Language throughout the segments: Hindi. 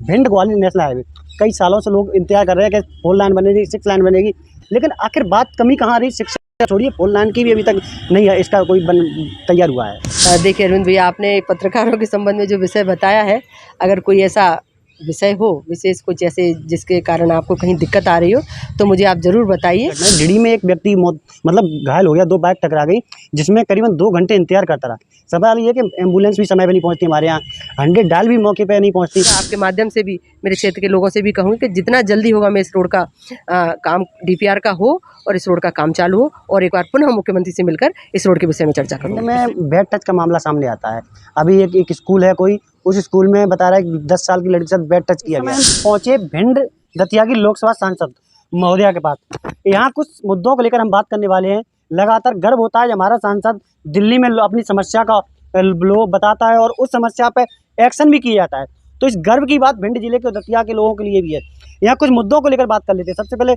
भिंड ग्वालियर नेशनल हाईवे कई सालों से लोग इंतजार कर रहे हैं कि 4 लाइन बनेगी, 6 लाइन बनेगी, लेकिन आखिर बात कमी कहाँ आ रही? शिक्षा छोड़िए, 4 लाइन की भी अभी तक नहीं है, इसका कोई तैयार हुआ है। देखिए अरविंद भैया, आपने पत्रकारों के संबंध में जो विषय बताया है, अगर कोई ऐसा विषय हो विशेष कुछ ऐसे जिसके कारण आपको कहीं दिक्कत आ रही हो तो मुझे आप ज़रूर बताइए। डिडी में एक व्यक्ति मतलब घायल हो गया, 2 बाइक टकरा गई, जिसमें करीबन 2 घंटे इंतजार करता रहा। सवाल ये कि एम्बुलेंस भी समय पे नहीं पहुंचती, हमारे यहाँ 100 डायल भी मौके पे नहीं पहुंचती। आपके माध्यम से भी मेरे क्षेत्र के लोगों से भी कहूँ कि जितना जल्दी होगा मैं इस रोड का काम डीपीआर का हो और इस रोड का काम चालू हो और एक बार पुनः मुख्यमंत्री से मिलकर इस रोड के विषय में चर्चा करूँगा। में बैड टच का मामला सामने आता है। अभी एक स्कूल है कोई, उस स्कूल में बता रहा है कि 10 साल की लड़की के साथ बैड टच किया गया। पहुंचे भिंड दतिया की लोकसभा सांसद महोदया के पास। यहाँ कुछ मुद्दों को लेकर हम बात करने वाले हैं। लगातार गर्व होता है हमारा सांसद दिल्ली में अपनी समस्या का लो बताता है और उस समस्या पे एक्शन भी किया जाता है। तो इस गर्व की बात भिंड जिले के दतिया के लोगों के लिए भी है। यहाँ कुछ मुद्दों को लेकर बात कर लेते हैं। सबसे पहले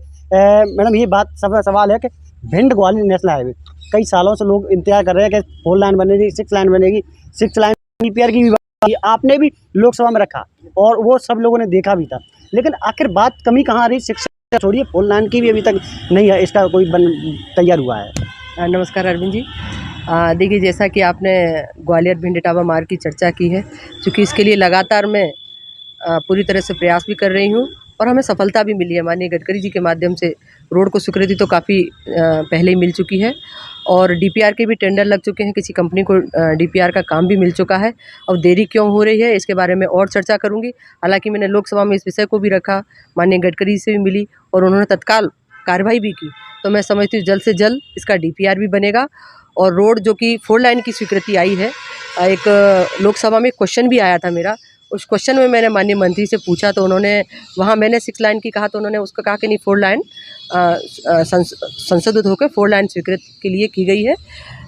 मैडम ये बात सवाल है कि भिंड ग्वालियर नेशनल हाईवे कई सालों से लोग इंतजार कर रहे हैं कि 4 लाइन बनेगी, 6 लाइन बनेगी। 6 लाइन डीपीआर की भी आपने भी लोकसभा में रखा और वो सब लोगों ने देखा भी था, लेकिन आखिर बात कमी कहाँ आ रही? शिक्षा छोड़िए, 4 लाइन की भी अभी तक नहीं है, इसका कोई तैयार हुआ है। नमस्कार अरविंद जी। देखिए जैसा कि आपने ग्वालियर भिंड इटावा मार्ग की चर्चा की है, चूँकि इसके लिए लगातार मैं पूरी तरह से प्रयास भी कर रही हूँ और हमें सफलता भी मिली है। माननीय गडकरी जी के माध्यम से रोड को स्वीकृति तो काफ़ी पहले ही मिल चुकी है और डीपीआर के भी टेंडर लग चुके हैं, किसी कंपनी को डीपीआर का काम भी मिल चुका है। अब देरी क्यों हो रही है इसके बारे में और चर्चा करूँगी। हालांकि मैंने लोकसभा में इस विषय को भी रखा, माननीय गडकरी जी से भी मिली और उन्होंने तत्काल कार्रवाई भी की। तो मैं समझती हूँ जल्द से जल्द इसका डीपीआर भी बनेगा और रोड जो कि 4 लाइन की स्वीकृति आई है, एक लोकसभा में क्वेश्चन भी आया था मेरा, उस क्वेश्चन में मैंने माननीय मंत्री से पूछा तो उन्होंने वहाँ मैंने 6 लाइन की कहा तो उन्होंने उसका कहा कि नहीं 4 लाइन संशोधित होकर 4 लाइन स्वीकृत के लिए की गई है।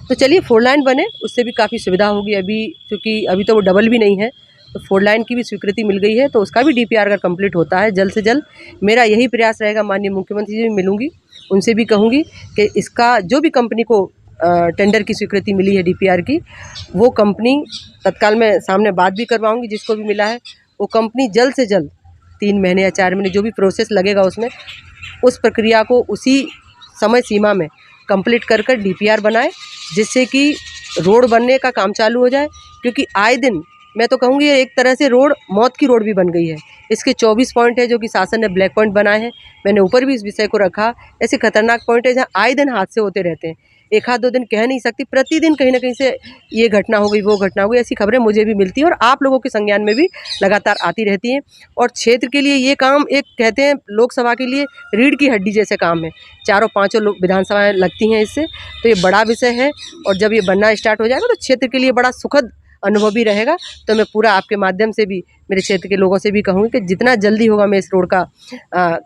तो चलिए 4 लाइन बने, उससे भी काफ़ी सुविधा होगी। अभी क्योंकि अभी तो वो डबल भी नहीं है, तो 4 लाइन की भी स्वीकृति मिल गई है तो उसका भी डीपीआर अगर कंप्लीट होता है जल्द से जल्द, मेरा यही प्रयास रहेगा। माननीय मुख्यमंत्री जी भी मिलूँगी, उनसे भी कहूँगी कि इसका जो भी कंपनी को टेंडर की स्वीकृति मिली है डीपीआर की, वो कंपनी तत्काल में सामने बात भी करवाऊंगी जिसको भी मिला है, वो कंपनी जल्द से जल्द 3 महीने या 4 महीने जो भी प्रोसेस लगेगा उसमें, उस प्रक्रिया को उसी समय सीमा में कंप्लीट कर कर डीपीआर बनाए, जिससे कि रोड बनने का काम चालू हो जाए। क्योंकि आए दिन मैं तो कहूँगी एक तरह से रोड मौत की रोड भी बन गई है। इसके 24 पॉइंट है जो कि शासन ने ब्लैक पॉइंट बनाए हैं, मैंने ऊपर भी इस विषय को रखा। ऐसे खतरनाक पॉइंट है जहाँ आए दिन हादसे होते रहते हैं, एक आध 2 दिन कह नहीं सकती, प्रतिदिन कहीं ना कहीं से ये घटना हो गई वो घटना हो गई, ऐसी खबरें मुझे भी मिलती हैं और आप लोगों के संज्ञान में भी लगातार आती रहती हैं। और क्षेत्र के लिए ये काम एक कहते हैं लोकसभा के लिए रीढ़ की हड्डी जैसे काम है, 4-5 विधानसभाएं लगती हैं इससे, तो ये बड़ा विषय है और जब ये बनना स्टार्ट हो जाएगा तो क्षेत्र के लिए बड़ा सुखद अनुभव भी रहेगा। तो मैं पूरा आपके माध्यम से भी मेरे क्षेत्र के लोगों से भी कहूँगी कि जितना जल्दी होगा मैं इस रोड का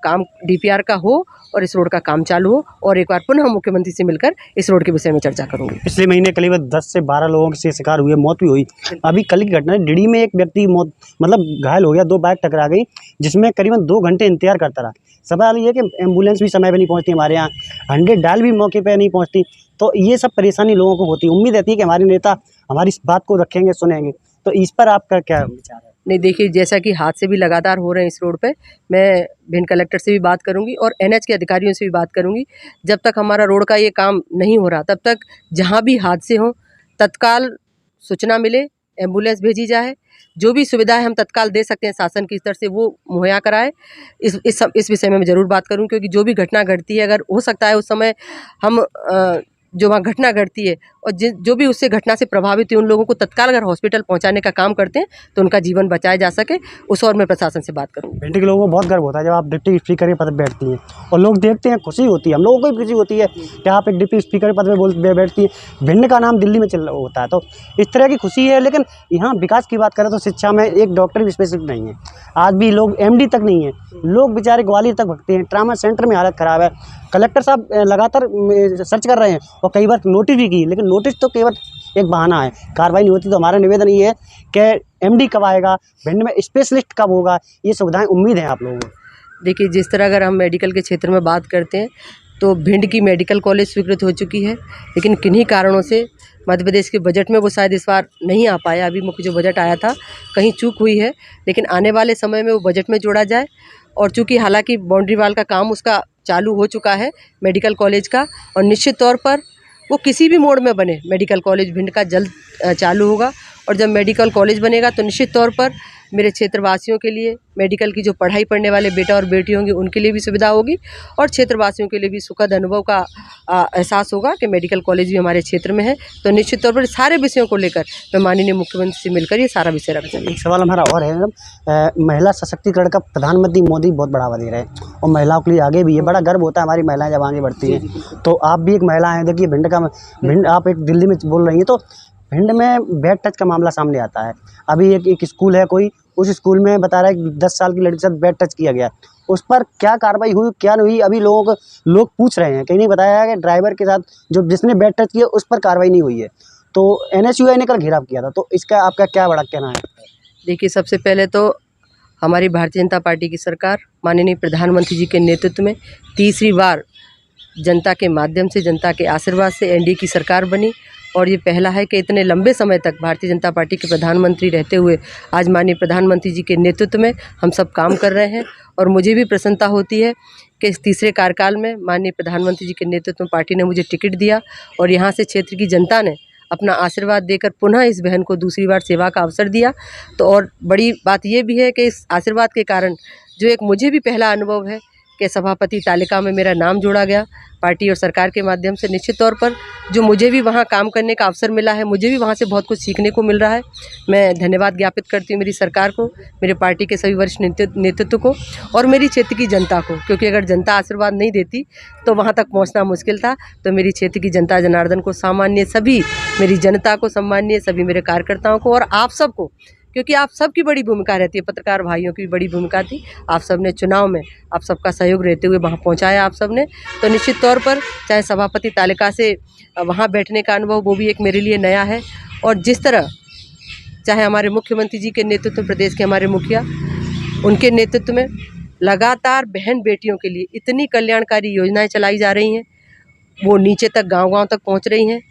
काम डीपीआर का हो और इस रोड का काम चालू हो और एक बार पुनः मुख्यमंत्री से मिलकर इस रोड के विषय में चर्चा करूँगी। पिछले महीने करीब 10 से 12 लोगों से शिकार हुए, मौत भी हुई। अभी कल की घटना है, डिडी में एक व्यक्ति मतलब घायल हो गया, 2 बाइक टकरा गई, जिसमें करीबन 2 घंटे इंतजार करता रहा। सवाल ये कि एम्बुलेंस भी समय पे नहीं पहुंचती, हमारे यहाँ 100 डायल भी मौके पे नहीं पहुंचती। तो ये सब परेशानी लोगों को होती है। उम्मीद रहती है कि हमारे नेता हमारी इस बात को रखेंगे, सुनेंगे। तो इस पर आपका क्या विचार है? नहीं देखिए, जैसा कि हादसे भी लगातार हो रहे हैं इस रोड पे, मैं भिंड कलेक्टर से भी बात करूंगी और एनएच के अधिकारियों से भी बात करूंगी। जब तक हमारा रोड का ये काम नहीं हो रहा तब तक जहां भी हादसे हों तत्काल सूचना मिले, एम्बुलेंस भेजी जाए, जो भी सुविधा है हम तत्काल दे सकते हैं शासन की स्तर से वो मुहैया कराए। इस विषय में मैं ज़रूर बात करूँ, क्योंकि जो भी घटना घटती है अगर हो सकता है उस समय हम जो वहाँ घटना घटती है और जो भी उससे घटना से प्रभावित है उन लोगों को तत्काल अगर हॉस्पिटल पहुँचाने का काम करते हैं तो उनका जीवन बचाया जा सके, उस और मैं प्रशासन से बात करूँगी। भिंड के लोगों को बहुत गर्व होता है जब आप डिप्टी स्पीकर के पद पर बैठती हैं और लोग देखते हैं, खुशी होती है, हम लोगों को भी खुशी होती है कि आप एक डिप्टी स्पीकर के पद पर बैठती हैं। भिंड का नाम दिल्ली में चल होता है, तो इस तरह की खुशी है। लेकिन यहाँ विकास की बात करें तो शिक्षा में एक डॉक्टर भी स्पेशलिस्ट नहीं है, आज भी लोग MD तक नहीं है, लोग बेचारे ग्वालियर तक भगते हैं। ट्रामा सेंटर में हालत ख़राब है। कलेक्टर साहब लगातार सर्च कर रहे हैं और कई बार नोटिस भी की, लेकिन नोटिस तो केवल एक बहाना है, कार्रवाई नहीं होती। तो हमारा निवेदन ये है कि MD कब आएगा, भिंड में स्पेशलिस्ट कब होगा, ये सुविधाएं उम्मीद है आप लोगों को? देखिए, जिस तरह अगर हम मेडिकल के क्षेत्र में बात करते हैं तो भिंड की मेडिकल कॉलेज स्वीकृत हो चुकी है, लेकिन किन्हीं कारणों से मध्य प्रदेश के बजट में वो शायद इस बार नहीं आ पाया। अभी मुख्य जो बजट आया था कहीं चूक हुई है, लेकिन आने वाले समय में वो बजट में जोड़ा जाए। और चूँकि हालांकि बाउंड्री वाल का काम उसका चालू हो चुका है मेडिकल कॉलेज का, और निश्चित तौर पर वो किसी भी मोड में बने मेडिकल कॉलेज भिंड का जल्द चालू होगा। और जब मेडिकल कॉलेज बनेगा तो निश्चित तौर पर मेरे क्षेत्रवासियों के लिए मेडिकल की जो पढ़ाई पढ़ने वाले बेटा और बेटी होंगे उनके लिए भी सुविधा होगी, और क्षेत्रवासियों के लिए भी सुखद अनुभव का एहसास होगा कि मेडिकल कॉलेज भी हमारे क्षेत्र में है। तो निश्चित तौर पर सारे विषयों को लेकर मैं माननीय मुख्यमंत्री से मिलकर ये सारा विषय रखूँगी। एक सवाल हमारा और है मैडम, महिला सशक्तिकरण का प्रधानमंत्री मोदी बहुत बढ़ावा दे रहे हैं और महिलाओं के लिए आगे भी है, बड़ा गर्व होता है हमारी महिलाएं जब आगे बढ़ती हैं। तो आप भी एक महिला हैं, देखिए भिंड आप एक दिल्ली में बोल रही हैं, तो भिंड में बैड टच का मामला सामने आता है। अभी एक स्कूल है कोई, उस स्कूल में बता रहा है कि 10 साल की लड़की के साथ बैड टच किया गया। उस पर क्या कार्रवाई हुई, क्या नहीं हुई, अभी लोग पूछ रहे हैं। कहीं नहीं बताया है कि ड्राइवर के साथ जिसने बैड टच किया उस पर कार्रवाई नहीं हुई है। तो NSUI ने कल घेराव किया था, तो इसका आपका क्या बड़ा कहना है? देखिए, सबसे पहले तो हमारी भारतीय जनता पार्टी की सरकार माननीय प्रधानमंत्री जी के नेतृत्व में तीसरी बार जनता के माध्यम से, जनता के आशीर्वाद से NDA की सरकार बनी। और ये पहला है कि इतने लंबे समय तक भारतीय जनता पार्टी के प्रधानमंत्री रहते हुए आज माननीय प्रधानमंत्री जी के नेतृत्व में हम सब काम कर रहे हैं। और मुझे भी प्रसन्नता होती है कि इस तीसरे कार्यकाल में माननीय प्रधानमंत्री जी के नेतृत्व में पार्टी ने मुझे टिकट दिया, और यहाँ से क्षेत्र की जनता ने अपना आशीर्वाद देकर पुनः इस बहन को दूसरी बार सेवा का अवसर दिया। तो और बड़ी बात ये भी है कि इस आशीर्वाद के कारण जो एक मुझे भी पहला अनुभव है कि सभापति तालिका में मेरा नाम जोड़ा गया पार्टी और सरकार के माध्यम से, निश्चित तौर पर जो मुझे भी वहाँ काम करने का अवसर मिला है, मुझे भी वहाँ से बहुत कुछ सीखने को मिल रहा है। मैं धन्यवाद ज्ञापित करती हूँ मेरी सरकार को, मेरे पार्टी के सभी वरिष्ठ नेतृत्व को और मेरी क्षेत्र की जनता को, क्योंकि अगर जनता आशीर्वाद नहीं देती तो वहाँ तक पहुँचना मुश्किल था। तो मेरी क्षेत्र की जनता जनार्दन को, सामान्य सभी मेरी जनता को, सम्मान्य सभी मेरे कार्यकर्ताओं को और आप सबको, क्योंकि आप सबकी बड़ी भूमिका रहती है, पत्रकार भाइयों की बड़ी भूमिका थी। आप सब ने चुनाव में आप सबका सहयोग रहते हुए वहाँ पहुँचाया आप सब ने। तो निश्चित तौर पर चाहे सभापति तालिका से वहाँ बैठने का अनुभव वो भी एक मेरे लिए नया है। और जिस तरह चाहे हमारे मुख्यमंत्री जी के नेतृत्व में, प्रदेश के हमारे मुखिया, उनके नेतृत्व में लगातार बहन बेटियों के लिए इतनी कल्याणकारी योजनाएँ चलाई जा रही हैं, वो नीचे तक गाँव-गाँव तक पहुँच रही हैं।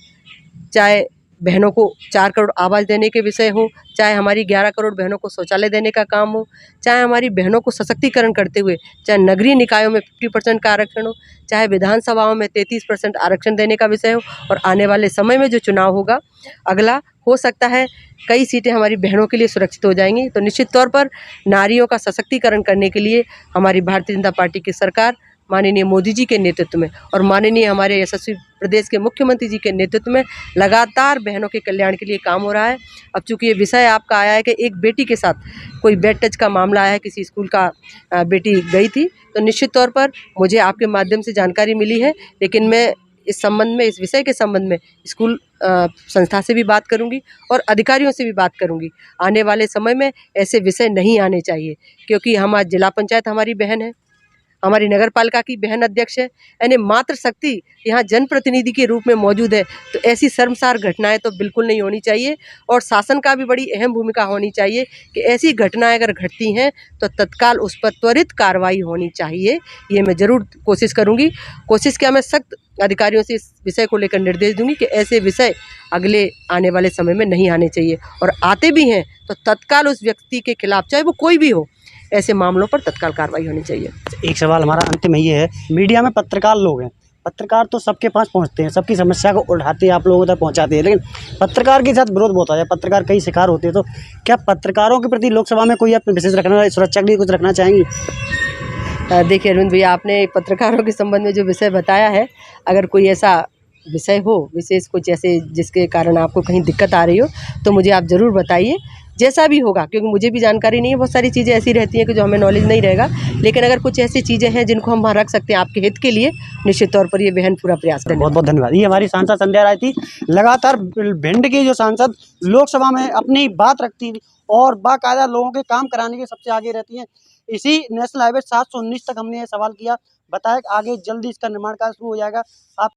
चाहे बहनों को 4 करोड़ आवास देने के विषय हो, चाहे हमारी 11 करोड़ बहनों को शौचालय देने का काम हो, चाहे हमारी बहनों को सशक्तिकरण करते हुए चाहे नगरीय निकायों में 50% का आरक्षण हो, चाहे विधानसभाओं में 33% आरक्षण देने का विषय हो। और आने वाले समय में जो चुनाव होगा अगला, हो सकता है कई सीटें हमारी बहनों के लिए सुरक्षित हो जाएंगी। तो निश्चित तौर पर नारियों का सशक्तिकरण करने के लिए हमारी भारतीय जनता पार्टी की सरकार माननीय मोदी जी के नेतृत्व में और माननीय हमारे यशस्वी प्रदेश के मुख्यमंत्री जी के नेतृत्व में लगातार बहनों के कल्याण के लिए काम हो रहा है। अब चूंकि ये विषय आपका आया है कि एक बेटी के साथ कोई बैड टच का मामला आया है, किसी स्कूल का बेटी गई थी, तो निश्चित तौर पर मुझे आपके माध्यम से जानकारी मिली है। लेकिन मैं इस संबंध में, इस विषय के संबंध में स्कूल संस्था से भी बात करूंगी और अधिकारियों से भी बात करूंगी। आने वाले समय में ऐसे विषय नहीं आने चाहिए, क्योंकि हम आज जिला पंचायत हमारी बहन है, हमारी नगर पालिका की बहन अध्यक्ष है, यानी मातृशक्ति यहाँ जनप्रतिनिधि के रूप में मौजूद है। तो ऐसी शर्मसार घटनाएं तो बिल्कुल नहीं होनी चाहिए और शासन का भी बड़ी अहम भूमिका होनी चाहिए कि ऐसी घटनाएं अगर घटती हैं तो तत्काल उस पर त्वरित कार्रवाई होनी चाहिए। ये मैं ज़रूर कोशिश करूँगी। कोशिश क्या, मैं सख्त अधिकारियों से इस विषय को लेकर निर्देश दूंगी कि ऐसे विषय अगले आने वाले समय में नहीं आने चाहिए, और आते भी हैं तो तत्काल उस व्यक्ति के खिलाफ, चाहे वो कोई भी हो, ऐसे मामलों पर तत्काल कार्रवाई होनी चाहिए। एक सवाल हमारा अंतिम ये है, मीडिया में पत्रकार लोग हैं, पत्रकार तो सबके पास पहुंचते हैं, सबकी समस्या को उठाते हैं, आप लोगों तक पहुंचाते हैं, लेकिन पत्रकार के साथ विरोध बहुत होता है, पत्रकार कई शिकार होते हैं। तो क्या पत्रकारों के प्रति लोकसभा में कोई आप विशेष रखना, सुरक्षा के लिए कुछ रखना चाहेंगी? देखिए अरविंद भैया, आपने पत्रकारों के संबंध में जो विषय बताया है, अगर कोई ऐसा विषय हो विशेष कुछ ऐसे जिसके कारण आपको कहीं दिक्कत आ रही हो तो मुझे आप ज़रूर बताइए, जैसा भी होगा, क्योंकि मुझे भी जानकारी नहीं है। बहुत सारी चीज़ें ऐसी रहती हैं कि जो हमें नॉलेज नहीं रहेगा, लेकिन अगर कुछ ऐसी चीज़ें हैं जिनको हम वहाँ रख सकते हैं आपके हित के लिए, निश्चित तौर पर ये बहन पूरा प्रयास करें। बहुत बहुत धन्यवाद। ये हमारी सांसद संध्या राय थी। लगातार भिंड की जो सांसद लोकसभा में अपनी बात रखती और बाकायदा लोगों के काम कराने के सबसे आगे रहती हैं। इसी नेशनल हाईवे 719 तक हमने ये सवाल किया, बताया कि आगे जल्दी इसका निर्माण कार्य शुरू हो जाएगा। आप